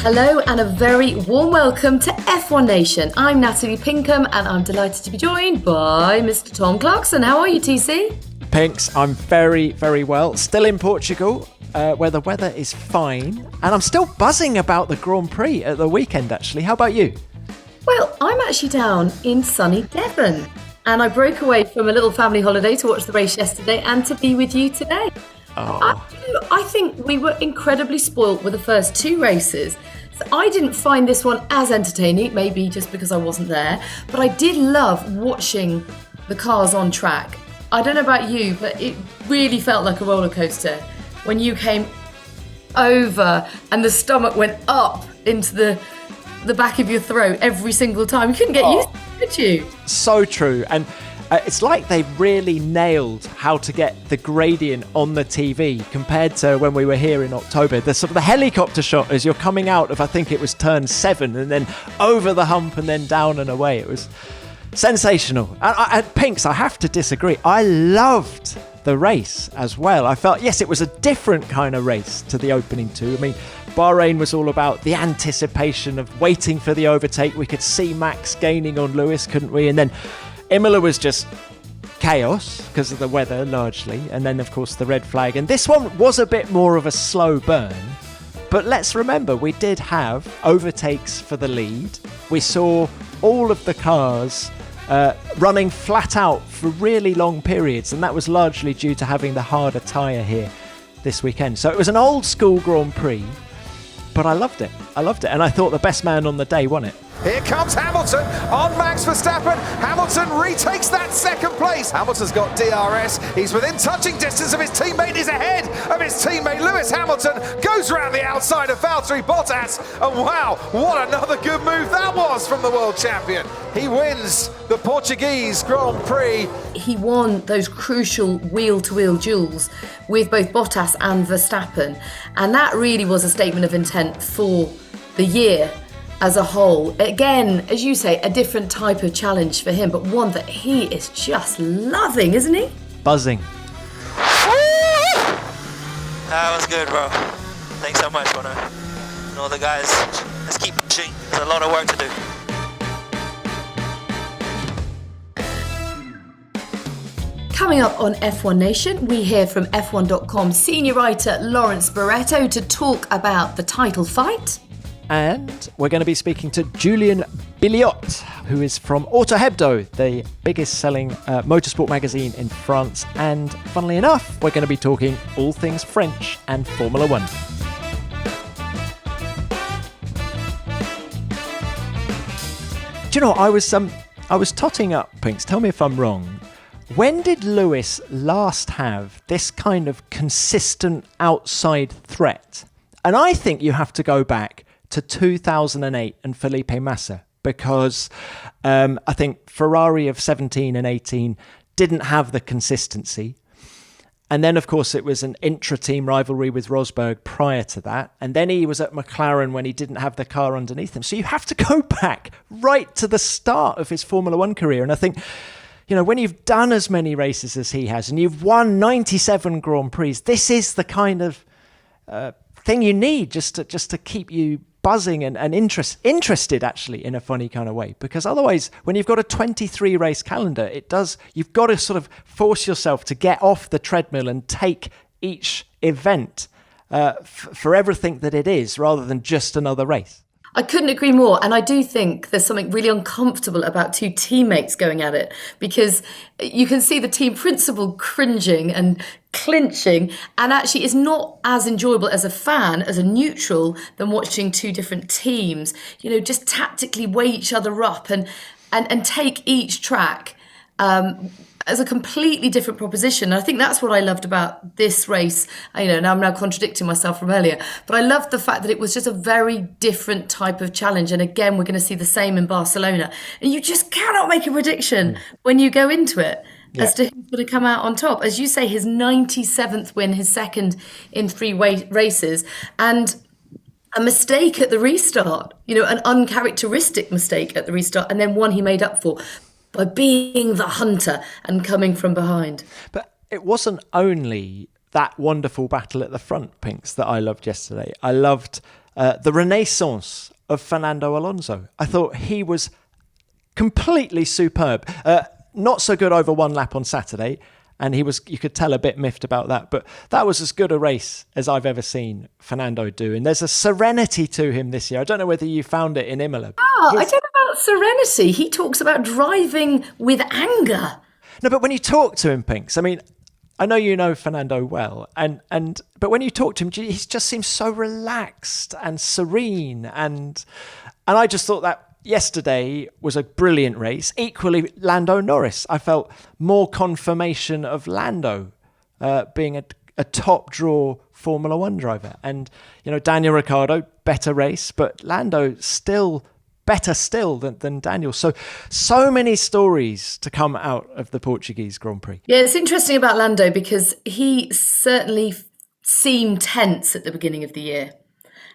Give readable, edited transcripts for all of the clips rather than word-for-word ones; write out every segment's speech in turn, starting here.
Hello and a very warm welcome to F1 Nation. I'm Natalie Pinkham and I'm delighted to be joined by Mr. Tom Clarkson. How are you, TC? Pinks, I'm very, very well. Still in Portugal, where the weather is fine. And I'm still buzzing about the Grand Prix at the weekend, actually. How about you? Well, I'm actually down in sunny Devon. And I broke away from a little family holiday to watch the race yesterday and to be with you today. Oh. I think we were incredibly spoilt with the first two races. So I didn't find this one as entertaining, maybe just because I wasn't there, but I did love watching the cars on track. I don't know about you, but it really felt like a roller coaster when you came over and the stomach went up into the back of your throat every single time. You couldn't get used to it, could you? So true. And it's like they really nailed how to get the gradient on the TV compared to when we were here in October. The sort of the helicopter shot as you're coming out of, I think it was turn 7, and then over the hump and then down and away. It was sensational. And Pinks, I have to disagree. I loved the race as well. I felt, yes, it was a different kind of race to the opening two. I mean, Bahrain was all about the anticipation of waiting for the overtake. We could see Max gaining on Lewis, couldn't we? And then Imola was just chaos because of the weather largely, and then of course the red flag. And this one was a bit more of a slow burn, but let's remember we did have overtakes for the lead. We saw all of the cars running flat out for really long periods, and that was largely due to having the harder tyre here this weekend. So it was an old school Grand Prix, but I loved it, and I thought the best man on the day won it. Here comes Hamilton on Max Verstappen. Hamilton retakes that second place. Hamilton's got DRS. He's within touching distance of his teammate. He's ahead of his teammate. Lewis Hamilton goes around the outside of Valtteri Bottas. And wow, what another good move that was from the world champion. He wins the Portuguese Grand Prix. He won those crucial wheel-to-wheel duels with both Bottas and Verstappen. And that really was a statement of intent for the year as a whole. Again, as you say, a different type of challenge for him, but one that he is just loving, isn't he? Buzzing. That was good, bro. Thanks so much, Bono. And all the guys, let's keep pushing. There's a lot of work to do. Coming up on F1 Nation, we hear from F1.com senior writer Lawrence Barretto to talk about the title fight. And we're going to be speaking to Julien Billiot, who is from Auto Hebdo, the biggest selling motorsport magazine in France. And funnily enough, we're going to be talking all things French and Formula One. Do you know, I was totting up, Pinks, tell me if I'm wrong. When did Lewis last have this kind of consistent outside threat? And I think you have to go back to 2008 and Felipe Massa, because I think Ferrari of 17 and 18 didn't have the consistency. And then, of course, it was an intra-team rivalry with Rosberg prior to that. And then he was at McLaren when he didn't have the car underneath him. So you have to go back right to the start of his Formula One career. And I think, you know, when you've done as many races as he has and you've won 97 Grand Prix, this is the kind of thing you need just to keep you buzzing and interested, actually, in a funny kind of way. Because otherwise, when you've got a 23 race calendar, you've got to sort of force yourself to get off the treadmill and take each event for everything that it is, rather than just another race. I couldn't agree more. And I do think there's something really uncomfortable about two teammates going at it, because you can see the team principal cringing and clinching, and actually it's not as enjoyable as a fan, as a neutral, than watching two different teams, you know, just tactically weigh each other up and take each track as a completely different proposition. And I think that's what I loved about this race. You know, now I'm now contradicting myself from earlier, but I loved the fact that it was just a very different type of challenge. And again, we're going to see the same in Barcelona. And you just cannot make a prediction when you go into it as to who's going to come out on top. As you say, his 97th win, his second in 3 races, and a mistake at the restart, you know, an uncharacteristic mistake at the restart, and then one he made up for by being the hunter and coming from behind. But it wasn't only that wonderful battle at the front, Pinks, that I loved yesterday. I loved the renaissance of Fernando Alonso. I thought he was completely superb. Not so good over one lap on Saturday, and you could tell a bit miffed about that, but that was as good a race as I've ever seen Fernando do. And there's a serenity to him this year. I don't know whether you found it in Imola. I don't know about serenity. He talks about driving with anger. No, but when you talk to him, Pinks, I mean, I know you know Fernando well, but when you talk to him, he just seems so relaxed and serene, and I just thought that yesterday was a brilliant race. Equally, Lando Norris, I felt more confirmation of Lando being a top draw Formula One driver, and Daniel Ricciardo, better race, but Lando still better still than Daniel. So many stories to come out of the Portuguese Grand Prix. Yeah, it's interesting about Lando because he certainly seemed tense at the beginning of the year.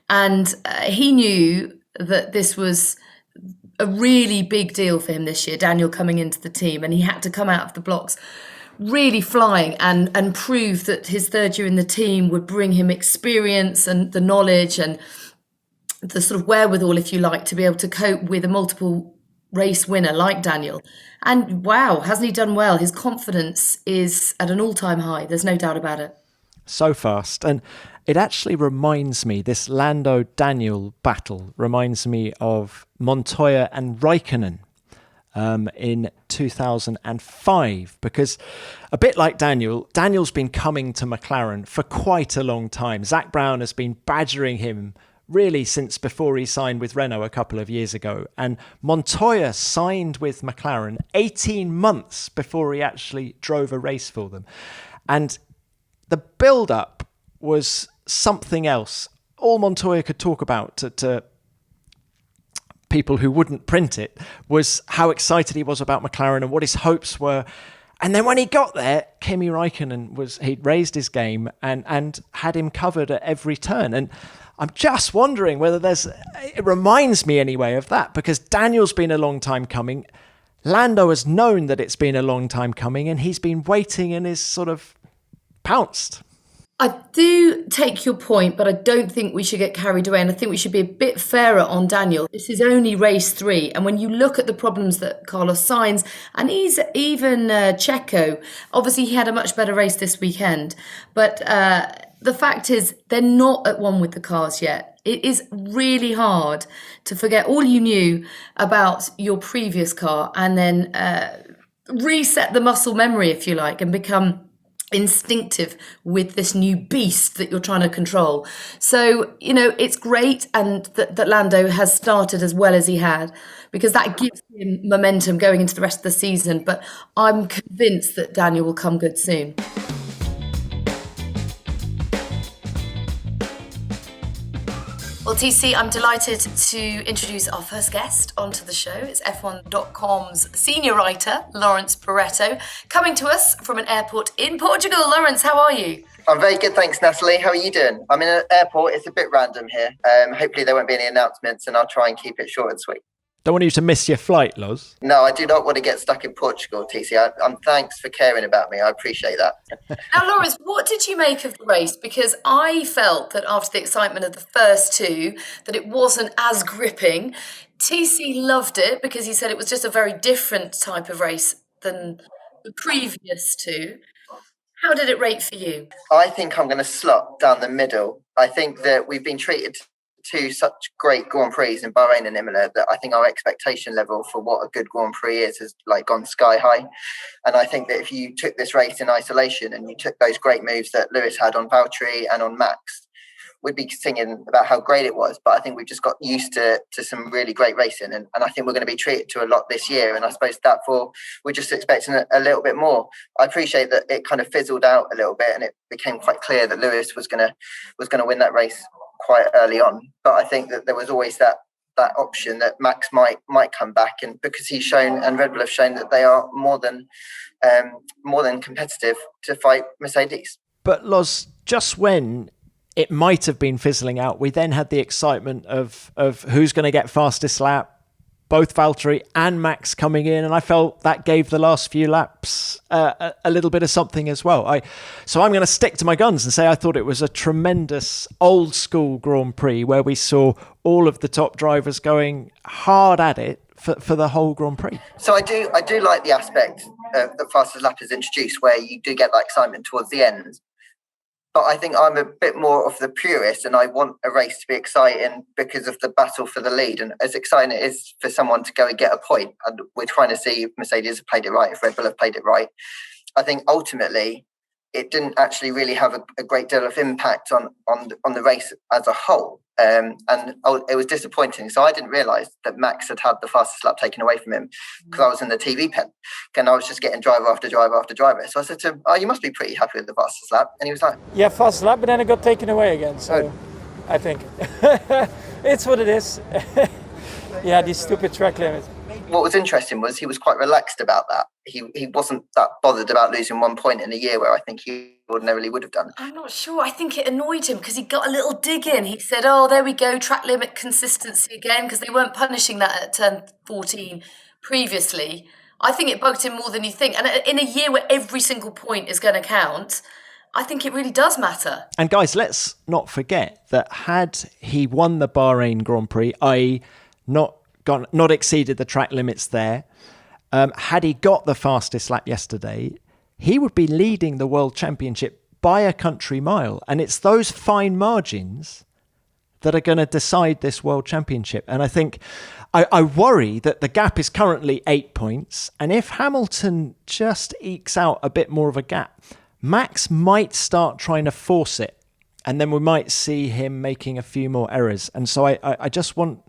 And he knew that this was a really big deal for him this year, Daniel coming into the team. And he had to come out of the blocks really flying and prove that his third year in the team would bring him experience and the knowledge and the sort of wherewithal, if you like, to be able to cope with a multiple race winner like Daniel. And wow, hasn't he done well? His confidence is at an all-time high. There's no doubt about it. So fast. And it actually reminds me, this Lando-Daniel battle reminds me of Montoya and Raikkonen in 2005, because a bit like Daniel's been coming to McLaren for quite a long time. Zak Brown has been badgering him really since before he signed with Renault a couple of years ago. And Montoya signed with McLaren 18 months before he actually drove a race for them. And the build-up was something else. All Montoya could talk about to people who wouldn't print it was how excited he was about McLaren and what his hopes were. And then when he got there, Kimi Räikkönen he'd raised his game and had him covered at every turn. And I'm just wondering whether it reminds me anyway of that, because Daniel's been a long time coming. Lando has known that it's been a long time coming, and he's been waiting and is sort of pounced. I do take your point, but I don't think we should get carried away. And I think we should be a bit fairer on Daniel. This is only race 3. And when you look at the problems that Carlos Sainz and even Checo, obviously he had a much better race this weekend. But the fact is they're not at one with the cars yet. It is really hard to forget all you knew about your previous car and then reset the muscle memory, if you like, and become instinctive with this new beast that you're trying to control. So, it's great and that Lando has started as well as he had, because that gives him momentum going into the rest of the season. But I'm convinced that Daniel will come good soon. Well, TC, I'm delighted to introduce our first guest onto the show. It's F1.com's senior writer, Lawrence Barretto, coming to us from an airport in Portugal. Lawrence, how are you? I'm very good, thanks, Natalie. How are you doing? I'm in an airport. It's a bit random here. Hopefully there won't be any announcements, and I'll try and keep it short and sweet. Don't want you to miss your flight, Loz. No, I do not want to get stuck in Portugal, TC. Thanks for caring about me. I appreciate that. Now, Lawrence, what did you make of the race? Because I felt that after the excitement of the first 2, that it wasn't as gripping. TC loved it because he said it was just a very different type of race than the previous 2. How did it rate for you? I think I'm going to slot down the middle. I think that we've been treated to such great Grand Prix in Bahrain and Imola that I think our expectation level for what a good Grand Prix is gone sky high. And I think that if you took this race in isolation and you took those great moves that Lewis had on Valtteri and on Max, we'd be singing about how great it was. But I think we've just got used to some really great racing. And I think we're going to be treated to a lot this year. And I suppose therefore we're just expecting a little bit more. I appreciate that it kind of fizzled out a little bit and it became quite clear that Lewis was going to win that race quite early on, but I think that there was always that option that Max might come back, and because he's shown and Red Bull have shown that they are more than competitive to fight Mercedes. But Loz, just when it might have been fizzling out, we then had the excitement of who's going to get fastest lap, both Valtteri and Max coming in, and I felt that gave the last few laps a little bit of something as well. So I'm going to stick to my guns and say I thought it was a tremendous old school Grand Prix where we saw all of the top drivers going hard at it for the whole Grand Prix. So I do like the aspect that fastest lap is introduced, where you do get that excitement towards the end. But I think I'm a bit more of the purist, and I want a race to be exciting because of the battle for the lead. And as exciting it is for someone to go and get a point, and we're trying to see if Mercedes have played it right, if Red Bull have played it right. I think ultimately it didn't actually really have a great deal of impact on the race as a whole. And it was disappointing. So I didn't realise that Max had the fastest lap taken away from him because I was in the TV pen. And I was just getting driver after driver after driver. So I said to him, "Oh, you must be pretty happy with the fastest lap." And he was like, "Yeah, fastest lap, but then it got taken away again." So I think it's what it is. Yeah, these stupid track limits. What was interesting was he was quite relaxed about that. He wasn't that bothered about losing 1 point in a year where I think he ordinarily would have done. I'm not sure. I think it annoyed him because he got a little dig in. He said, "Oh, there we go, track limit consistency again," because they weren't punishing that at turn 14 previously. I think it bugged him more than you think. And in a year where every single point is going to count, I think it really does matter. And guys, let's not forget that had he won the Bahrain Grand Prix, i.e. not exceeded the track limits there, had he got the fastest lap yesterday, he would be leading the World Championship by a country mile. And it's those fine margins that are going to decide this World Championship. And I think I worry that the gap is currently 8 points. And if Hamilton just ekes out a bit more of a gap, Max might start trying to force it. And then we might see him making a few more errors. And so I just want...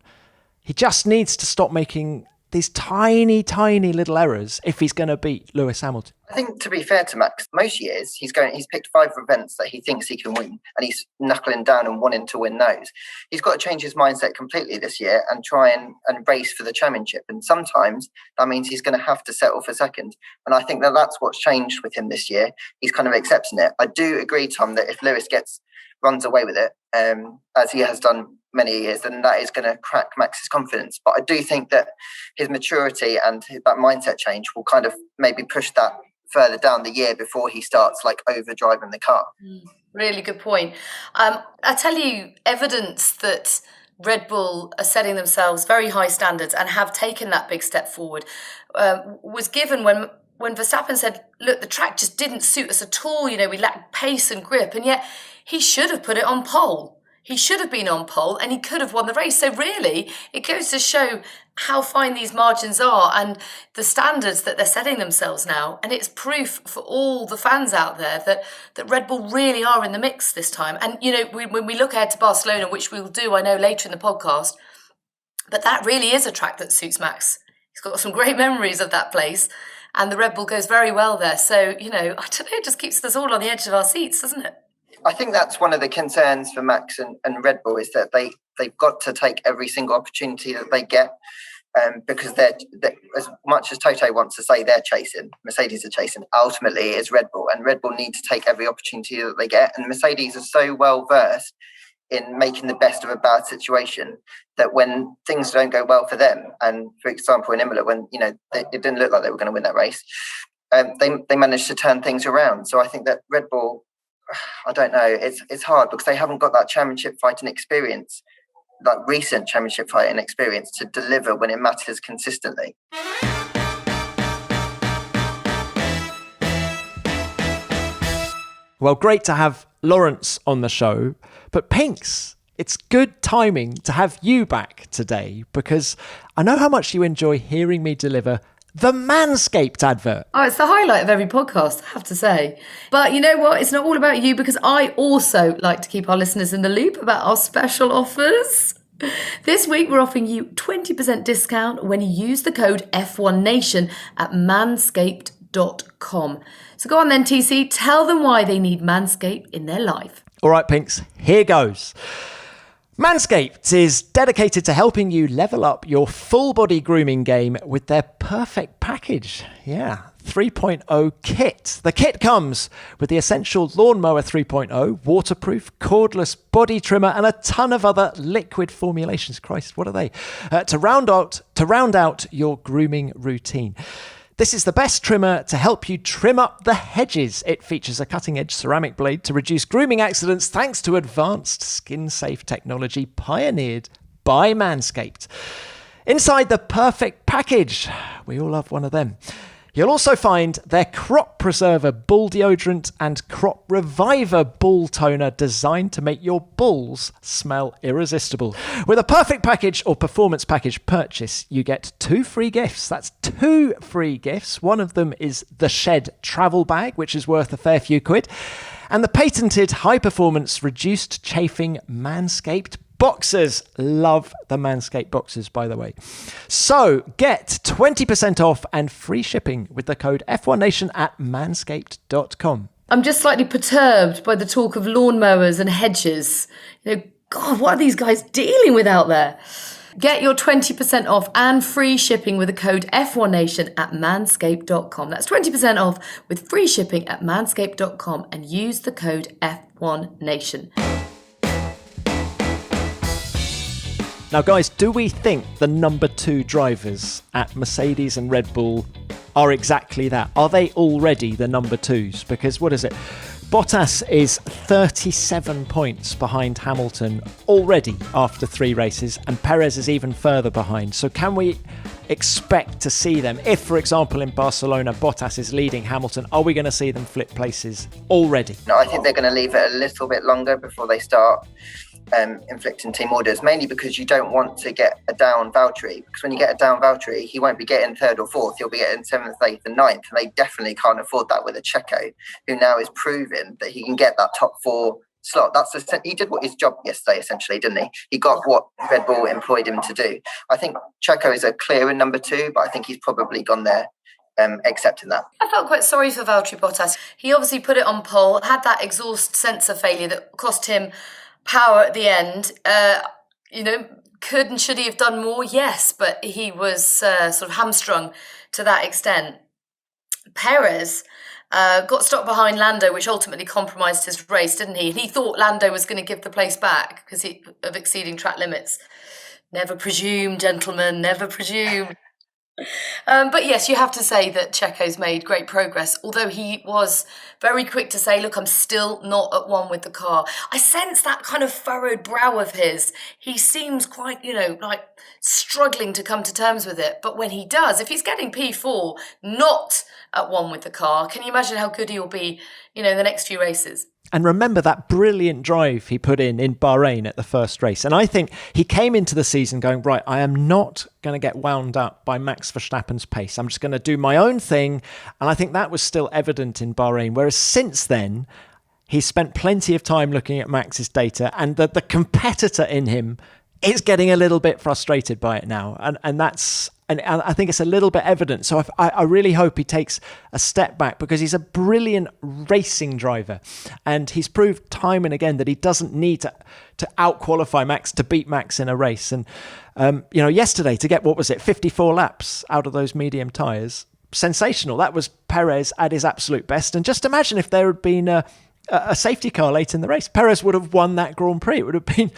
He just needs to stop making these tiny, tiny little errors if he's going to beat Lewis Hamilton. I think, to be fair to Max, most years he's picked 5 events that he thinks he can win, and he's knuckling down and wanting to win those. He's got to change his mindset completely this year and try and race for the championship. And sometimes that means he's going to have to settle for second. And I think that's what's changed with him this year. He's kind of accepting it. I do agree, Tom, that if Lewis runs away with it, as he has done many years, then that is going to crack Max's confidence. But I do think that his maturity and that mindset change will kind of maybe push that further down the year before he starts over driving the car. Really good point. I tell you, evidence that Red Bull are setting themselves very high standards and have taken that big step forward was given when Verstappen said, "Look, the track just didn't suit us at all. We lacked pace and grip," and yet he should have put it on pole. He should have been on pole and he could have won the race. So really, it goes to show how fine these margins are and the standards that they're setting themselves now. And it's proof for all the fans out there that Red Bull really are in the mix this time. And, when we look ahead to Barcelona, which we'll do, I know, later in the podcast, but that really is a track that suits Max. He's got some great memories of that place and the Red Bull goes very well there. So, I don't know, it just keeps us all on the edge of our seats, doesn't it? I think that's one of the concerns for Max and Red Bull is that they've got to take every single opportunity that they get because they're as much as Toto wants to say they're chasing, Mercedes are chasing, ultimately it's Red Bull, and Red Bull need to take every opportunity that they get. And Mercedes are so well versed in making the best of a bad situation that when things don't go well for them, and for example in Imola when it didn't look like they were going to win that race, they managed to turn things around. So I think that Red Bull, I don't know, it's hard because they haven't got that championship fighting experience, like recent championship fighting experience, to deliver when it matters consistently. Well, great to have Lawrence on the show, but Pinks, it's good timing to have you back today because I know how much you enjoy hearing me deliver the Manscaped advert. Oh, it's the highlight of every podcast, I have to say. But you know what? It's not all about you because I also like to keep our listeners in the loop about our special offers. This week, we're offering you 20% discount when you use the code F1Nation at manscaped.com. So go on then, TC, tell them why they need Manscaped in their life. All right, Pinks, here goes. Manscaped is dedicated to helping you level up your full body grooming game with their perfect package. Yeah, 3.0 kit. The kit comes with the essential Lawnmower 3.0, waterproof, cordless body trimmer, and a ton of other liquid formulations. Christ, what are they? To round out your grooming routine. This is the best trimmer to help you trim up the hedges. It features a cutting-edge ceramic blade to reduce grooming accidents thanks to advanced skin-safe technology pioneered by Manscaped. Inside the perfect package, we all love one of them, you'll also find their Crop Preserver Bull Deodorant and Crop Reviver Bull Toner designed to make your balls smell irresistible. With a perfect package or performance package purchase, you get 2 free gifts. That's 2 free gifts. One of them is the Shed travel bag, which is worth a fair few quid, and the patented high-performance reduced chafing Manscaped boxers. Love the Manscaped boxers, by the way. So get 20% off and free shipping with the code F1Nation at manscaped.com. I'm just slightly perturbed by the talk of lawnmowers and hedges. God, what are these guys dealing with out there? Get your 20% off and free shipping with the code F1Nation at manscaped.com. That's 20% off with free shipping at manscaped.com and use the code F1Nation. Now, guys, do we think the number 2 drivers at Mercedes and Red Bull are exactly that? Are they already the number 2s? Because, what is it? Bottas is 37 points behind Hamilton already after 3 races, and Perez is even further behind. So can we expect to see them, if, for example, in Barcelona, Bottas is leading Hamilton, are we going to see them flip places already? No, I think they're going to leave it a little bit longer before they start inflicting team orders, mainly because you don't want to get a down Valtteri, because when you get a down Valtteri, he won't be getting 3rd or 4th, he'll be getting 7th, 8th and 9th, and they definitely can't afford that with a Checo, who now is proven that he can get that top 4 slot. He did what his job yesterday, essentially, didn't he? He got what Red Bull employed him to do. I think Checo is a clearer number 2, but I think he's probably gone there accepting that. I felt quite sorry for Valtteri Bottas. He obviously put it on pole, had that exhaust sensor failure that cost him power at the end. Could and should he have done more? Yes, but he was sort of hamstrung to that extent. Perez got stopped behind Lando, which ultimately compromised his race, didn't he? And he thought Lando was going to give the place back because of exceeding track limits. Never presume, gentlemen, never presume. But yes, you have to say that Checo's made great progress, although he was very quick to say, look, I'm still not at one with the car. I sense that kind of furrowed brow of his. He seems quite, like struggling to come to terms with it. But when he does, if he's getting P4, not at one with the car, can you imagine how good he'll be, in the next few races? And remember that brilliant drive he put in Bahrain at the first race. And I think he came into the season going, right, I am not going to get wound up by Max Verstappen's pace. I'm just going to do my own thing. And I think that was still evident in Bahrain. Whereas since then, he's spent plenty of time looking at Max's data, and the competitor in him is getting a little bit frustrated by it now. And I think it's a little bit evident. So I really hope he takes a step back, because he's a brilliant racing driver. And he's proved time and again that he doesn't need to out-qualify Max to beat Max in a race. And, yesterday to get, 54 laps out of those medium tyres, sensational. That was Perez at his absolute best. And just imagine if there had been a safety car late in the race. Perez would have won that Grand Prix. It would have been,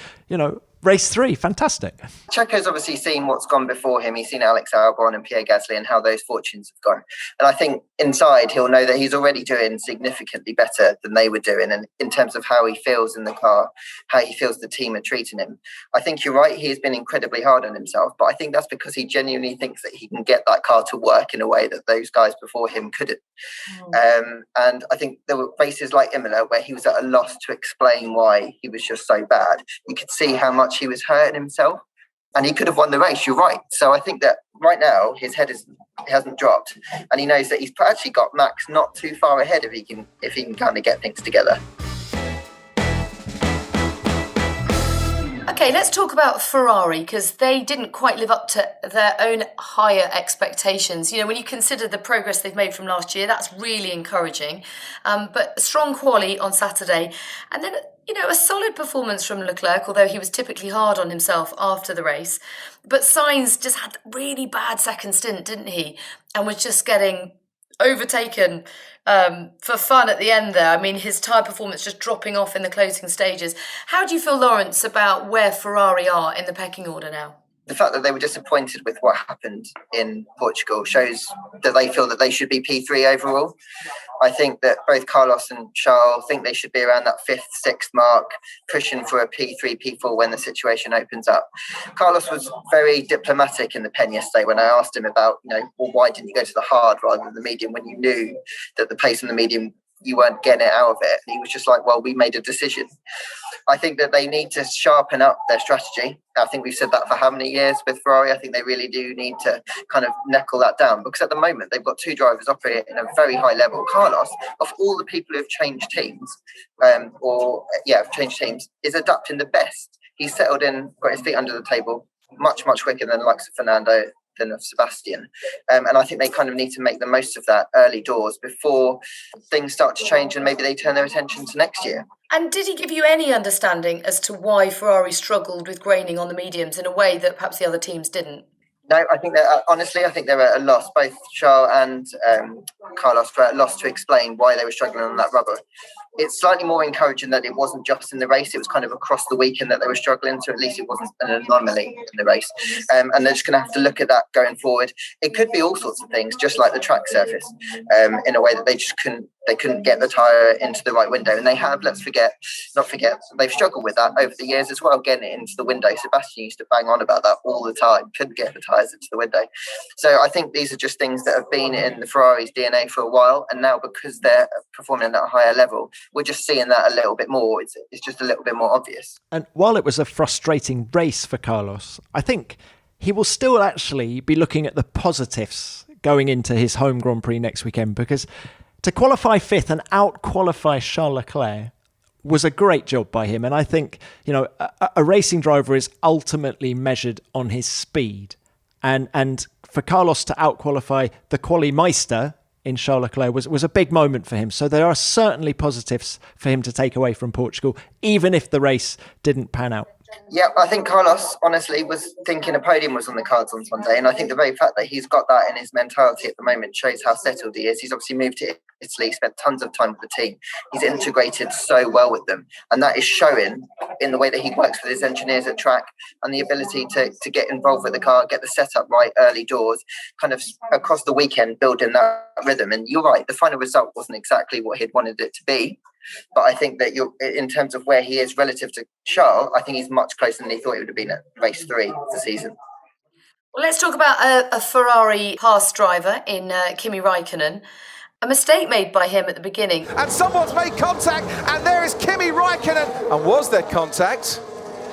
race 3, fantastic. Checo's obviously seen what's gone before him. He's seen Alex Albon and Pierre Gasly and how those fortunes have gone. And I think inside he'll know that he's already doing significantly better than they were doing. And in terms of how he feels in the car, how he feels the team are treating him. I think you're right, he's been incredibly hard on himself. But I think that's because he genuinely thinks that he can get that car to work in a way that those guys before him couldn't. And I think there were races like Imola where he was at a loss to explain why he was just so bad. You could see how much he was hurting himself, and he could have won the race. You're right. So I think that right now his head hasn't dropped, and he knows that he's actually got Max not too far ahead if he can kind of get things together. Okay, let's talk about Ferrari, because they didn't quite live up to their own higher expectations. When you consider the progress they've made from last year, that's really encouraging. But a strong quali on Saturday, and then a solid performance from Leclerc, although he was typically hard on himself after the race. But Sainz just had a really bad second stint, didn't he? And was just getting overtaken for fun at the end there. I mean, his tyre performance just dropping off in the closing stages. How do you feel, Lawrence, about where Ferrari are in the pecking order now? The fact that they were disappointed with what happened in Portugal shows that they feel that they should be P3 overall. I think that both Carlos and Charles think they should be around that 5th, 6th mark, pushing for a P3, P4 when the situation opens up. Carlos was very diplomatic in the pen yesterday when I asked him about, well, why didn't you go to the hard rather than the medium when you knew that the pace on the medium, you weren't getting it out of it. And he was just like, well, we made a decision. I think that they need to sharpen up their strategy. I think we've said that for how many years with Ferrari. I think they really do need to kind of knuckle that down, because at the moment they've got 2 drivers operating at a very high level. Carlos, of all the people who've changed teams, is adapting the best. He's settled in, got his feet under the table much, much quicker than the likes of Fernando, than of Sebastian. And I think they kind of need to make the most of that early doors before things start to change and maybe they turn their attention to next year. And did he give you any understanding as to why Ferrari struggled with graining on the mediums in a way that perhaps the other teams didn't? No, I think that honestly, I think they're at a loss. Both Charles and Carlos were at a loss to explain why they were struggling on that rubber. It's slightly more encouraging that it wasn't just in the race; it was kind of across the weekend that they were struggling. So at least it wasn't an anomaly in the race. And they're just going to have to look at that going forward. It could be all sorts of things, just like the track surface, in a way that they just couldn't get the tyre into the right window. And they have, not forget, they've struggled with that over the years as well, getting it into the window. Sebastian used to bang on about that all the time, couldn't get the tyres into the window. So I think these are just things that have been in the Ferrari's DNA for a while. And now because they're performing at a higher level, we're just seeing that a little bit more. It's just a little bit more obvious. And while it was a frustrating race for Carlos, I think he will still actually be looking at the positives going into his home Grand Prix next weekend, because to qualify 5th and out-qualify Charles Leclerc was a great job by him. And I think, a racing driver is ultimately measured on his speed. And for Carlos to out-qualify the Quali-Meister in Charles Leclerc was a big moment for him. So there are certainly positives for him to take away from Portugal, even if the race didn't pan out. Yeah, I think Carlos, honestly, was thinking a podium was on the cards on Sunday. And I think the very fact that he's got that in his mentality at the moment shows how settled he is. He's obviously moved to Italy, spent tons of time with the team. He's integrated so well with them. And that is showing in the way that he works with his engineers at track and the ability to get involved with the car, get the setup right early doors, kind of across the weekend, building that rhythm. And you're right, the final result wasn't exactly what he'd wanted it to be. But I think that in terms of where he is relative to Charles, I think he's much closer than he thought he would have been at race 3 of the season. Well, let's talk about a Ferrari past driver in Kimi Räikkönen. A mistake made by him at the beginning. And someone's made contact, and there is Kimi Räikkönen. And was there contact?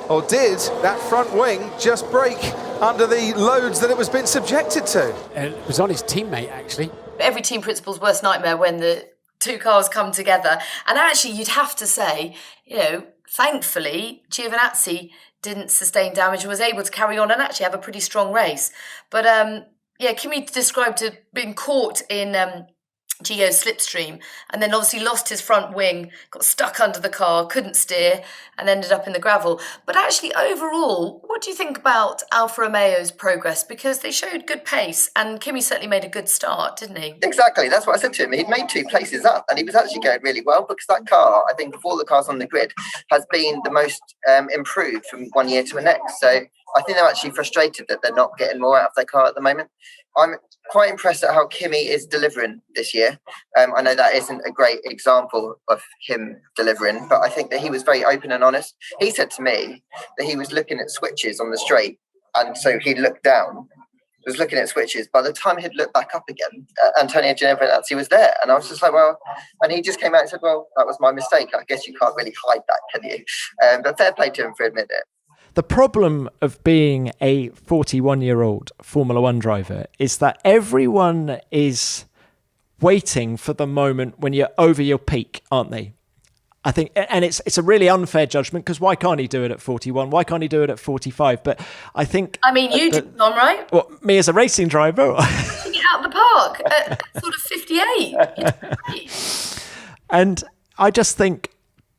Or did that front wing just break under the loads that it was being subjected to? It was on his teammate, actually. Every team principal's worst nightmare when the 2 cars come together. And actually, you'd have to say, thankfully, Giovinazzi didn't sustain damage and was able to carry on and actually have a pretty strong race. But Kimi described being caught in Gio's slipstream and then obviously lost his front wing, got stuck under the car, couldn't steer and ended up in the gravel. But actually, overall, what do you think about Alfa Romeo's progress? Because they showed good pace and Kimi certainly made a good start, didn't he? Exactly, that's what I said to him. He'd made 2 places up and he was actually going really well, because that car, I think of all the cars on the grid, has been the most improved from one year to the next. So I think they're actually frustrated that they're not getting more out of their car at the moment. I'm quite impressed at how Kimi is delivering this year. I know that isn't a great example of him delivering, but I think that he was very open and honest. He said to me that he was looking at switches on the straight, and so he looked down, was looking at switches. By the time he'd looked back up again, Antonio Giovinazzi was there. And I was just like, well, and he just came out and said, well, that was my mistake. I guess you can't really hide that, can you? But fair play to him for admitting it. The problem of being a 41-year-old Formula One driver is that everyone is waiting for the moment when you're over your peak, aren't they? I think, and it's a really unfair judgment, because why can't he do it at 41? Why can't he do it at 45? But I think... I mean, you did, Tom, right? Well, me as a racing driver? Get out of the park at sort of 58. And I just think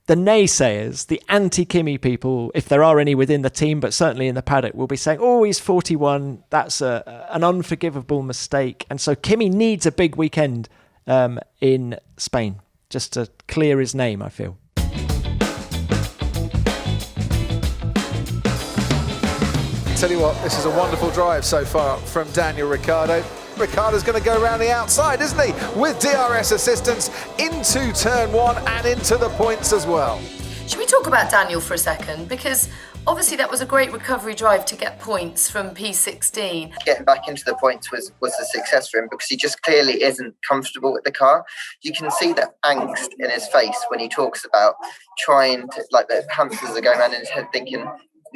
the naysayers, the anti-Kimi people, if there are any within the team, but certainly in the paddock, will be saying, oh, he's 41. That's an unforgivable mistake. And so Kimi needs a big weekend in Spain just to clear his name, I feel. Tell you what, this is a wonderful drive so far from Daniel Ricciardo. Ricciardo's going to go around the outside, isn't he? With DRS assistance into turn one and into the points as well. Should we talk about Daniel for a second? Because obviously that was a great recovery drive to get points from P16. Getting back into the points was a success for him because he just clearly isn't comfortable with the car. You can see that angst in his face when he talks about trying to, like the hamsters are going around in his head thinking,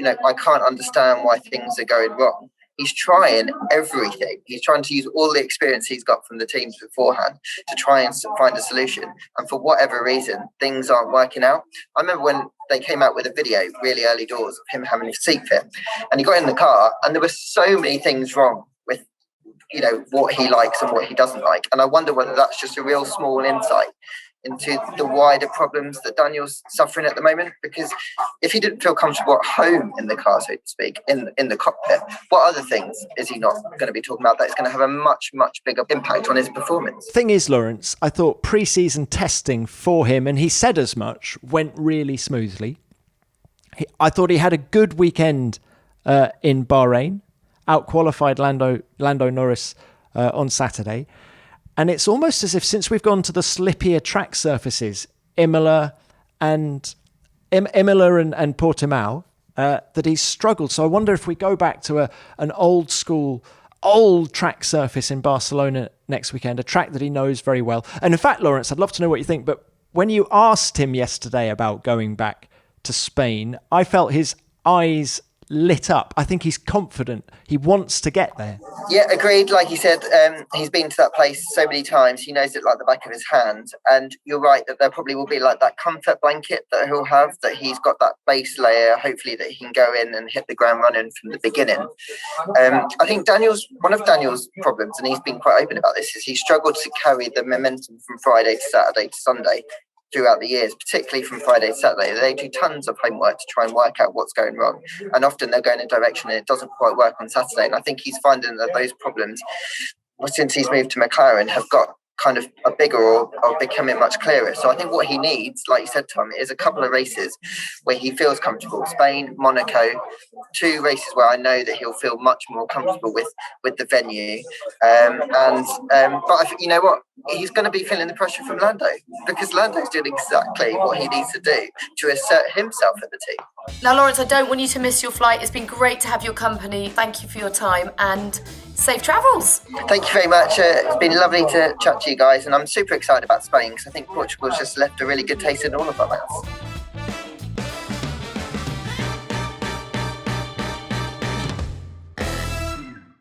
I can't understand why things are going wrong. He's trying everything. He's trying to use all the experience he's got from the teams beforehand to try and find a solution. And for whatever reason, things aren't working out. I remember when they came out with a video really early doors of him having a seat fit, and he got in the car and there were so many things wrong with, what he likes and what he doesn't like. And I wonder whether that's just a real small insight into the wider problems that Daniel's suffering at the moment, because if he didn't feel comfortable at home in the car, so to speak, in the cockpit, what other things is he not going to be talking about that's going to have a much, much bigger impact on his performance? Thing is, Lawrence, I thought pre-season testing for him, and he said as much, went really smoothly. I thought he had a good weekend in Bahrain, out-qualified Lando Norris on Saturday. And it's almost as if since we've gone to the slippier track surfaces, Imola and Portimao, that he's struggled. So I wonder if we go back to an old track surface in Barcelona next weekend, a track that he knows very well. And in fact, Lawrence, I'd love to know what you think, but when you asked him yesterday about going back to Spain, I felt his eyes lit up. I think he's confident. He wants to get there. Yeah, agreed. Like you said, he's been to that place so many times. He knows it like the back of his hand. And you're right that there probably will be like that comfort blanket that he'll have, that he's got that base layer, hopefully that he can go in and hit the ground running from the beginning. I think one of Daniel's problems, and he's been quite open about this, is he struggled to carry the momentum from Friday to Saturday to Sunday throughout the years, particularly from Friday to Saturday. They do tons of homework to try and work out what's going wrong. And often they're going in a direction and it doesn't quite work on Saturday. And I think he's finding that those problems, since he's moved to McLaren, have got kind of a bigger or becoming much clearer. So I think what he needs, like you said, Tom, is a couple of races where he feels comfortable. Spain, Monaco, 2 races where I know that he'll feel much more comfortable with the venue. But you know what? He's going to be feeling the pressure from Lando, because Lando's doing exactly what he needs to do to assert himself at the team. Now, Lawrence, I don't want you to miss your flight. It's been great to have your company. Thank you for your time and safe travels. Thank you very much. It's been lovely to chat to you guys, and I'm super excited about Spain because I think Portugal's just left a really good taste in all of our mouths.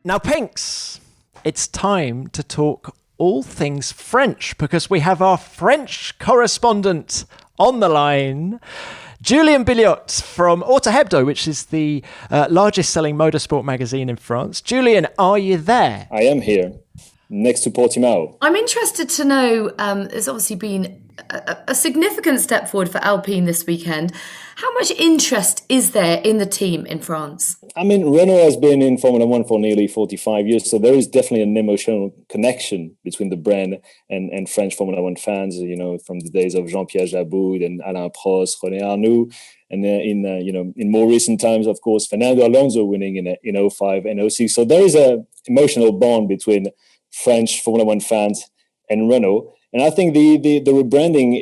Now, Pinks, it's time to talk all things French, because we have our French correspondent on the line, Julien Billiot from Auto Hebdo, which is the largest selling motorsport magazine in France. Julien, are you there? I am here, next to Portimao. I'm interested to know, there's obviously been a significant step forward for Alpine this weekend. How much interest is there in the team in France? I mean, Renault has been in Formula One for nearly 45 years, so there is definitely an emotional connection between the brand and French Formula One fans, you know, from the days of Jean-Pierre Jabouille and Alain Prost, René Arnoux, and in more recent times, of course, Fernando Alonso winning in 05 and 06. So there is an emotional bond between French Formula One fans and Renault. And I think the rebranding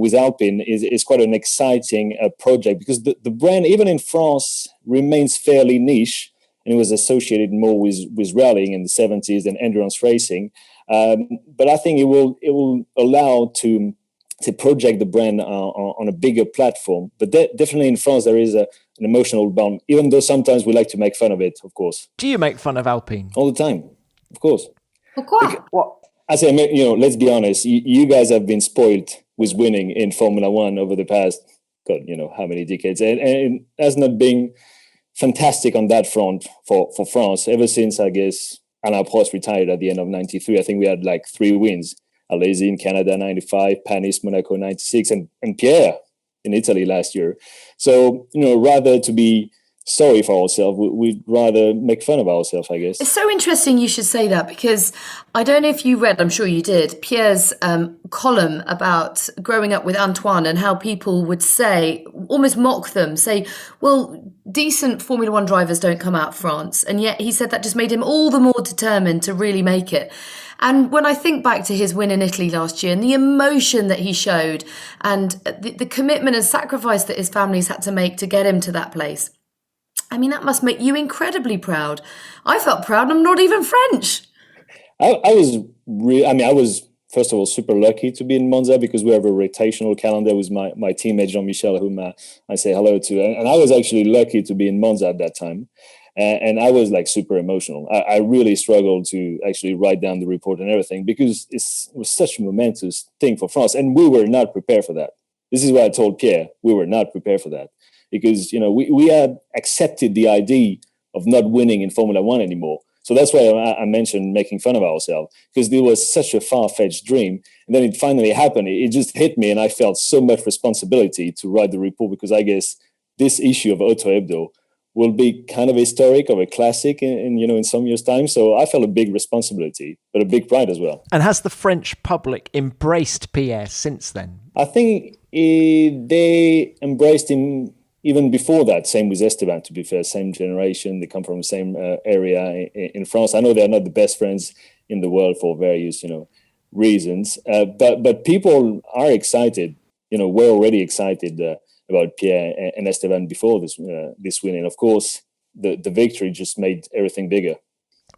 with Alpine is quite an exciting project, because the brand, even in France, remains fairly niche, and it was associated more with rallying in the 70s and endurance racing. But I think it will allow to project the brand on a bigger platform. But definitely in France, there is an emotional bond, even though sometimes we like to make fun of it, of course. Do you make fun of Alpine? All the time, of course. Pourquoi? I say, let's be honest. You guys have been spoiled with winning in Formula One over the past, God, how many decades, and it has not been fantastic on that front for France ever since, I guess, Alain Prost retired at the end of '93. I think we had like 3 wins: Alesi in Canada '95, Panis, Monaco '96, and Pierre in Italy last year. So, rather to be sorry for ourselves, we'd rather make fun of ourselves, I guess. It's so interesting you should say that, because I don't know if you read, I'm sure you did, Pierre's column about growing up with Antoine and how people would say, almost mock them, say, well, decent Formula One drivers don't come out of France. And yet he said that just made him all the more determined to really make it. And when I think back to his win in Italy last year and the emotion that he showed and the commitment and sacrifice that his family's had to make to get him to that place, I mean, that must make you incredibly proud. I felt proud. I'm not even French. I was first of all super lucky to be in Monza because we have a rotational calendar with my teammate Jean-Michel, whom I say hello to. And I was actually lucky to be in Monza at that time. And I was like super emotional. I really struggled to actually write down the report and everything because it was such a momentous thing for France. And we were not prepared for that. This is what I told Pierre. We were not prepared for that. Because, we had accepted the idea of not winning in Formula One anymore. So that's why I mentioned making fun of ourselves, because it was such a far-fetched dream. And then it finally happened. It just hit me, and I felt so much responsibility to write the report, because I guess this issue of Auto Hebdo will be kind of historic, or a classic in some years' time. So I felt a big responsibility, but a big pride as well. And has the French public embraced Pierre since then? I think they embraced him even before that. Same with Esteban, to be fair, same generation. They come from the same area in France. I know they're not the best friends in the world for various, reasons. But people are excited. We're already excited about Pierre and Esteban before this win. And of course, the victory just made everything bigger.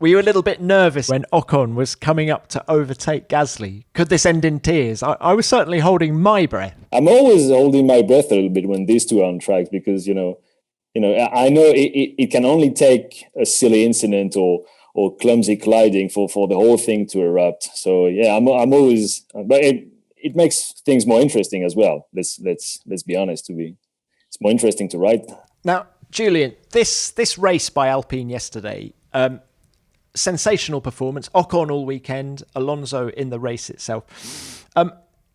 Were you a little bit nervous when Ocon was coming up to overtake Gasly? Could this end in tears? I was certainly holding my breath. I'm always holding my breath a little bit when these two are on track, because I know it can only take a silly incident or clumsy colliding for the whole thing to erupt. So yeah, I'm always, but it makes things more interesting as well. Let's be honest. It's more interesting to write. Now, Julian, this race by Alpine yesterday. Sensational performance. Ocon all weekend, Alonso in the race itself.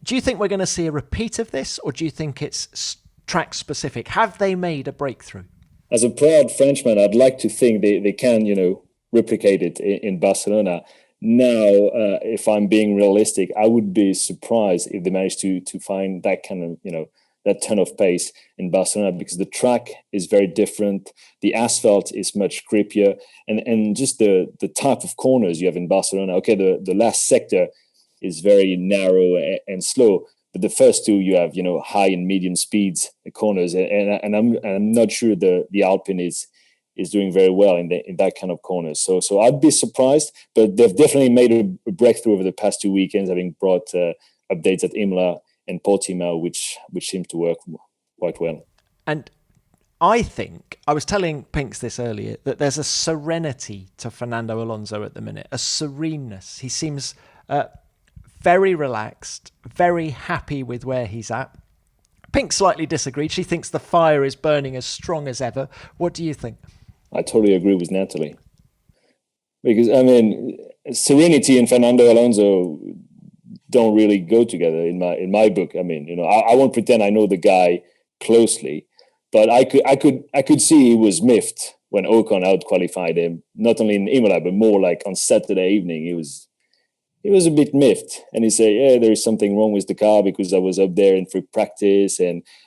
Do you think we're going to see a repeat of this, or do you think it's track specific? Have they made a breakthrough? As a proud Frenchman, I'd like to think they can, replicate it in Barcelona. Now, if I'm being realistic, I would be surprised if they manage to find that kind of, that ton of pace in Barcelona, because the track is very different. The asphalt is much grippier, and just the type of corners you have in Barcelona. Okay, the last sector is very narrow and slow, but the first two you have high and medium speeds corners, and I'm not sure the Alpine is doing very well in that kind of corners. So I'd be surprised, but they've definitely made a breakthrough over the past 2 weekends, having brought updates at Imola and Portimao, which seem to work quite well. And I think, I was telling Pinks this earlier, that there's a serenity to Fernando Alonso at the minute, a sereneness. He seems very relaxed, very happy with where he's at. Pink slightly disagreed. She thinks the fire is burning as strong as ever. What do you think? I totally agree with Natalie. Because, serenity and Fernando Alonso don't really go together in my book. I won't pretend I know the guy closely, but I could see he was miffed when Ocon out-qualified him, not only in Imola, but more like on Saturday evening. He was a bit miffed, and he said, yeah, there is something wrong with the car because I was up there in free practice,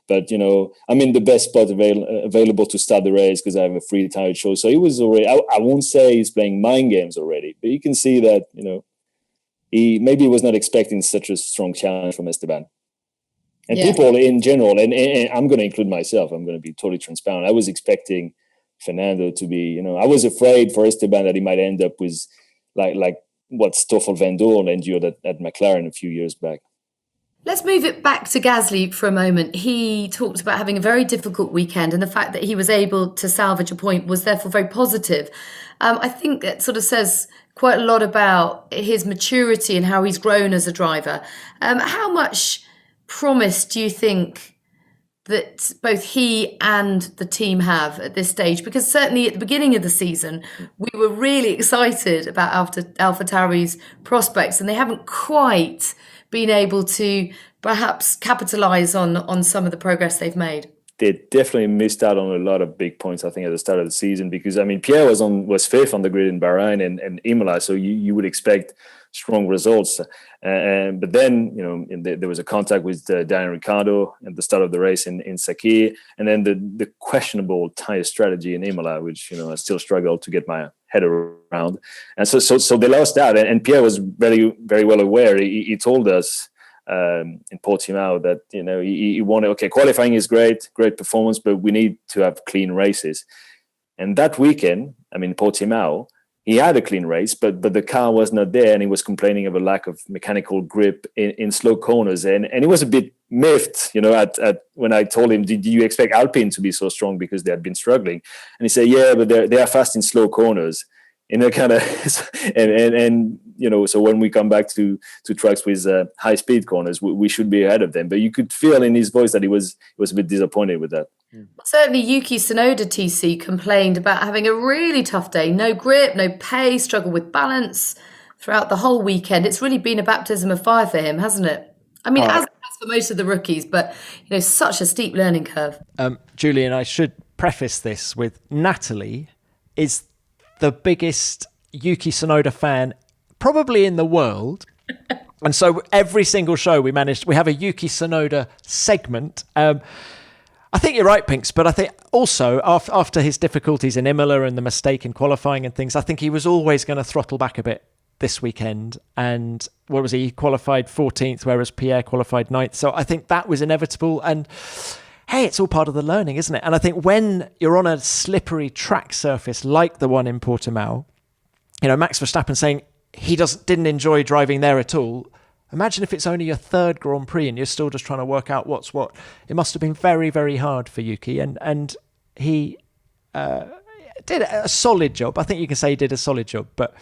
but I'm in the best spot available to start the race because I have a free tire show. So he was already, I won't say he's playing mind games already, but you can see that, he maybe was not expecting such a strong challenge from Esteban. And people in general, and I'm going to include myself, I'm going to be totally transparent. I was expecting Fernando to be, I was afraid for Esteban that he might end up with like what Stoffel Van Dorn endured at McLaren a few years back. Let's move it back to Gasly for a moment. He talked about having a very difficult weekend, and the fact that he was able to salvage a point was therefore very positive. I think that sort of says quite a lot about his maturity and how he's grown as a driver. How much promise do you think that both he and the team have at this stage? Because certainly at the beginning of the season, we were really excited about AlphaTauri's prospects, and they haven't quite been able to perhaps capitalise on some of the progress they've made? They definitely missed out on a lot of big points, I think, at the start of the season, because I mean Pierre was fifth on the grid in Bahrain and Imola, so you would expect strong results. But then there was a contact with Daniel Ricciardo at the start of the race in Sakir, and then the questionable tyre strategy in Imola, which I still struggle to get my head around. And so they lost out, and Pierre was very, very well aware. He told us in Portimao that he wanted, qualifying is great performance, but we need to have clean races. And that weekend, I mean Portimao, he had a clean race, but the car was not there, and he was complaining of a lack of mechanical grip in slow corners, and he was a bit miffed, at when I told him, did you expect Alpine to be so strong because they had been struggling? And he said, yeah, but they are fast in slow corners. Kind of, so when we come back to tracks with high speed corners, we should be ahead of them. But you could feel in his voice that he was a bit disappointed with that. Certainly, Yuki Tsunoda TC complained about having a really tough day. No grip, no pace, struggle with balance throughout the whole weekend. It's really been a baptism of fire for him, hasn't it? I mean, as for most of the rookies, but such a steep learning curve. Julian, I should preface this with Natalie is the biggest Yuki Tsunoda fan probably in the world. And so every single show we have a Yuki Tsunoda segment. I think you're right, Pinks, but I think also after his difficulties in Imola and the mistake in qualifying and things, I think he was always going to throttle back a bit this weekend. And what was he qualified 14th, whereas Pierre qualified 9th. So I think that was inevitable. And hey, it's all part of the learning, isn't it? And I think when you're on a slippery track surface like the one in Portimao, Max Verstappen saying he didn't enjoy driving there at all. Imagine if it's only your third Grand Prix and you're still just trying to work out what's what. It must have been very, very hard for Yuki. And he did a solid job. I think you can say he did a solid job, but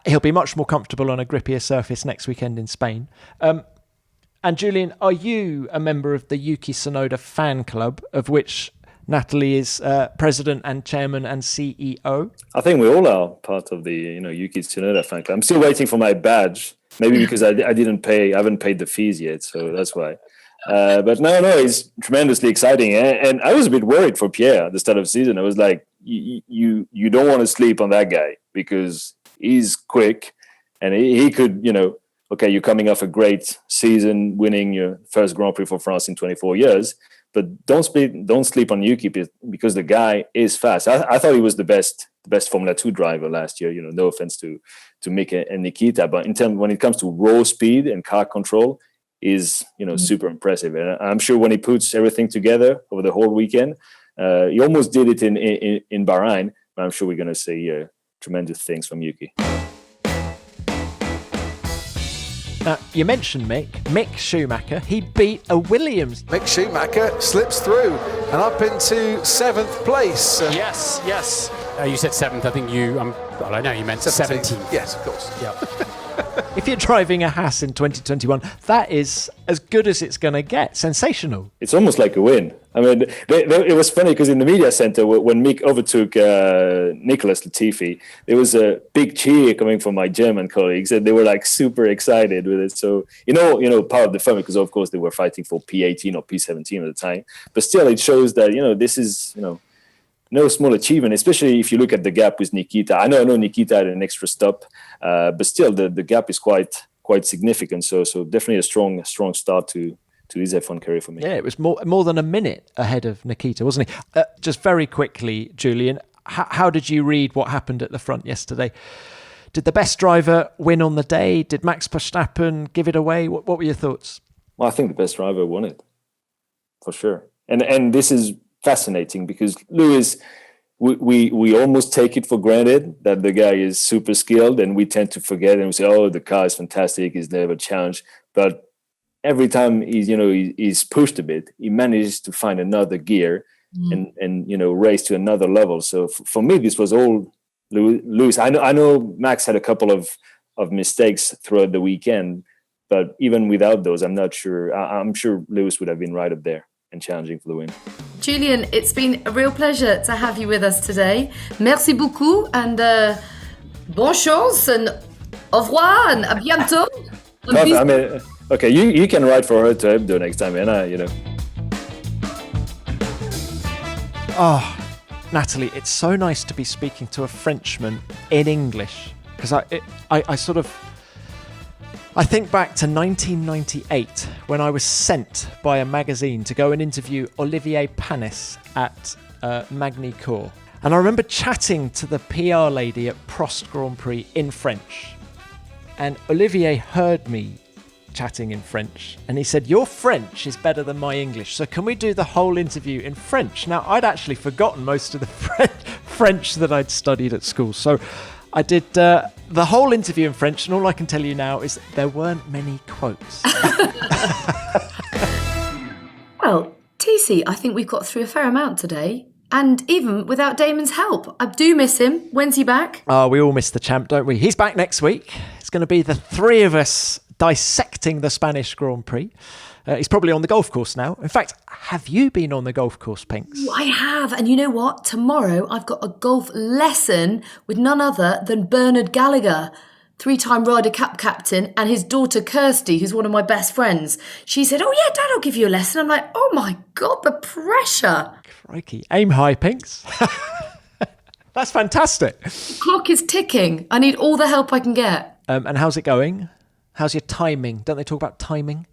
he'll be much more comfortable on a grippier surface next weekend in Spain. And Julian, are you a member of the Yuki Tsunoda fan club, of which Natalie is president and chairman and CEO? I think we all are part of the Yuki Tsunoda fan club. I'm still waiting for my badge, maybe because I haven't paid the fees yet, so that's why. But no, it's tremendously exciting, and I was a bit worried for Pierre at the start of the season. I was like, you don't want to sleep on that guy because he's quick, and he could okay, you're coming off a great season, winning your first Grand Prix for France in 24 years, but don't sleep on Yuki because the guy is fast. I thought he was the best Formula 2 driver last year. No offense to Mick and Nikita, but when it comes to raw speed and car control, is super impressive. And I'm sure when he puts everything together over the whole weekend, he almost did it in Bahrain. But I'm sure we're going to see tremendous things from Yuki. Now, you mentioned Mick Schumacher. He beat a Williams. Mick Schumacher slips through and up into 7th place. Yes. You said 7th. I think I know you meant 17th. Yes, of course. Yeah. If you're driving a Haas in 2021, that is as good as it's going to get. Sensational. It's almost like a win. I mean, it was funny because in the media center, when Mick overtook Nicholas Latifi, there was a big cheer coming from my German colleagues, and they were like super excited with it. So, part of the fun, because of course they were fighting for P18 or P17 at the time, but still it shows that, this is, no small achievement, especially if you look at the gap with Nikita. I know Nikita had an extra stop, but still the gap is quite significant. So definitely a strong start to his F1 career for me. Yeah, it was more than a minute ahead of Nikita, wasn't he? Just very quickly, Julian, how did you read what happened at the front yesterday? Did the best driver win on the day? Did Max Verstappen give it away? What were your thoughts? Well, I think the best driver won it, for sure. And this is fascinating because Lewis, we almost take it for granted that the guy is super skilled, and we tend to forget and we say, oh, the car is fantastic, he's never challenged. But every time he's pushed a bit, he manages to find another gear and race to another level. So for me, this was all Lewis. I know Max had a couple of mistakes throughout the weekend, but even without those, I'm not sure. I'm sure Lewis would have been right up there and challenging for the win. Julian, it's been a real pleasure to have you with us today. Merci beaucoup and bonne chance and au revoir and à bientôt. Okay, you can write for her to Hebdo next time, and you know. Oh, Natalie, it's so nice to be speaking to a Frenchman in English, because I think back to 1998 when I was sent by a magazine to go and interview Olivier Panis at Magny-Cours. And I remember chatting to the PR lady at Prost Grand Prix in French. And Olivier heard me chatting in French, and he said, "Your French is better than my English, so can we do the whole interview in French?" Now, I'd actually forgotten most of the French that I'd studied at school, so I did the whole interview in French, and all I can tell you now is there weren't many quotes. Well, TC, I think we've got through a fair amount today, and even without Damon's help. I do miss him. When's he back? Oh, we all miss the champ, don't we? He's back next week. It's going to be the three of us dissecting the Spanish Grand Prix. He's probably on the golf course now. In fact, have you been on the golf course, Pinks? I have. And you know what? Tomorrow I've got a golf lesson with none other than Bernard Gallagher, 3-time Ryder Cup captain, and his daughter Kirsty, who's one of my best friends. She said, "Oh yeah, Dad, I'll give you a lesson." I'm like, oh my God, the pressure. Crikey. Aim high, Pinks. That's fantastic. The clock is ticking. I need all the help I can get. And how's it going? How's your timing? Don't they talk about timing?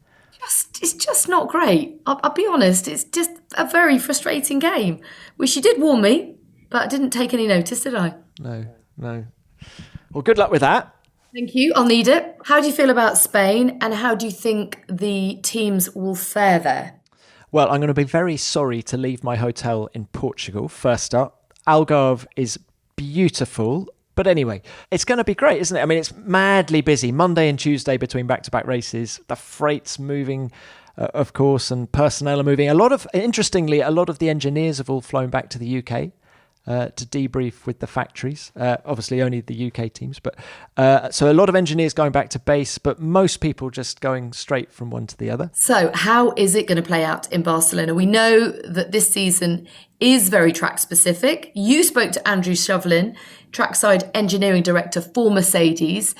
It's just not great. I'll be honest, it's just a very frustrating game. Wish you did warn me, but I didn't take any notice, did I? No. Well, good luck with that. Thank you. I'll need it. How do you feel about Spain, and how do you think the teams will fare there? Well, I'm going to be very sorry to leave my hotel in Portugal, first up. Algarve is beautiful. But anyway, it's going to be great, isn't it? I mean, it's madly busy. Monday and Tuesday between back-to-back races. The freight's moving, of course, and personnel are moving. Interestingly, a lot of the engineers have all flown back to the UK to debrief with the factories. Obviously, only the UK teams. But so a lot of engineers going back to base, but most people just going straight from one to the other. So how is it going to play out in Barcelona? We know that this season is very track specific. You spoke to Andrew Shovlin, trackside engineering director for Mercedes,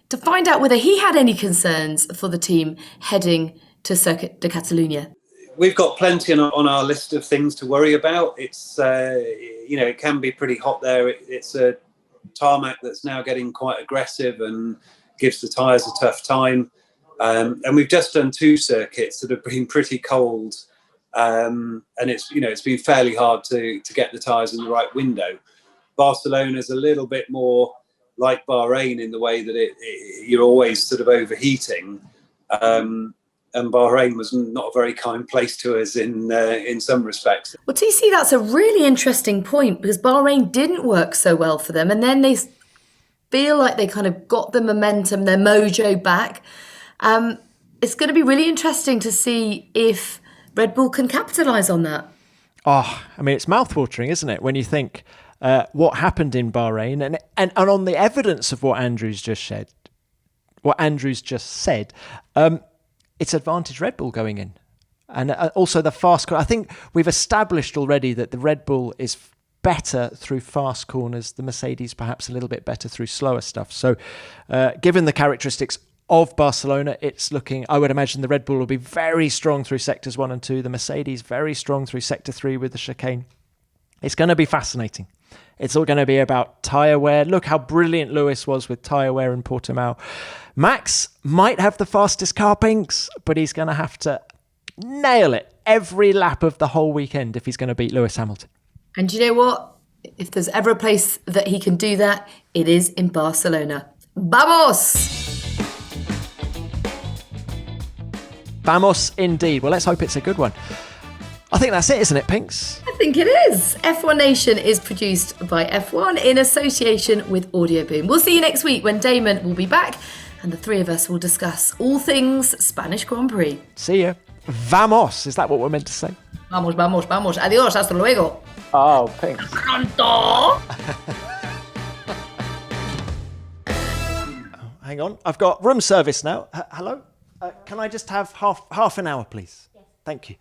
to find out whether he had any concerns for the team heading to Circuit de Catalunya. We've got plenty on our list of things to worry about. It's, it can be pretty hot there. It's a tarmac that's now getting quite aggressive and gives the tyres a tough time. And we've just done 2 circuits that have been pretty cold. And it's been fairly hard to get the tyres in the right window. Barcelona's a little bit more like Bahrain in the way that you're always sort of overheating. And Bahrain was not a very kind place to us in some respects. Well, TC, that's a really interesting point, because Bahrain didn't work so well for them, and then they feel like they kind of got the momentum, their mojo back. It's going to be really interesting to see if Red Bull can capitalise on that. Oh, I mean, it's mouthwatering, isn't it? When you think what happened in Bahrain and on the evidence of what Andrew's just said, it's advantage Red Bull going in. And also the fast corner. I think we've established already that the Red Bull is better through fast corners, the Mercedes perhaps a little bit better through slower stuff. So given the characteristics of Barcelona, it's looking, I would imagine the Red Bull will be very strong through sectors 1 and 2, the Mercedes very strong through sector 3 with the chicane. It's going to be fascinating. It's all going to be about tyre wear. Look how brilliant Lewis was with tyre wear in Portimao. Max might have the fastest car, Pinks, but he's going to have to nail it every lap of the whole weekend if he's going to beat Lewis Hamilton. And you know what? If there's ever a place that he can do that, it is in Barcelona. Vamos! Vamos indeed. Well, let's hope it's a good one. I think that's it, isn't it, Pinks? I think it is. F1 Nation is produced by F1 in association with Audio Boom. We'll see you next week when Damon will be back and the three of us will discuss all things Spanish Grand Prix. See ya. Vamos. Is that what we're meant to say? Vamos, vamos, vamos. Adiós, hasta luego. Oh, Pinks. Pronto. Hang on. I've got room service now. Hello? Can I just have half an hour, please? Yes. Thank you.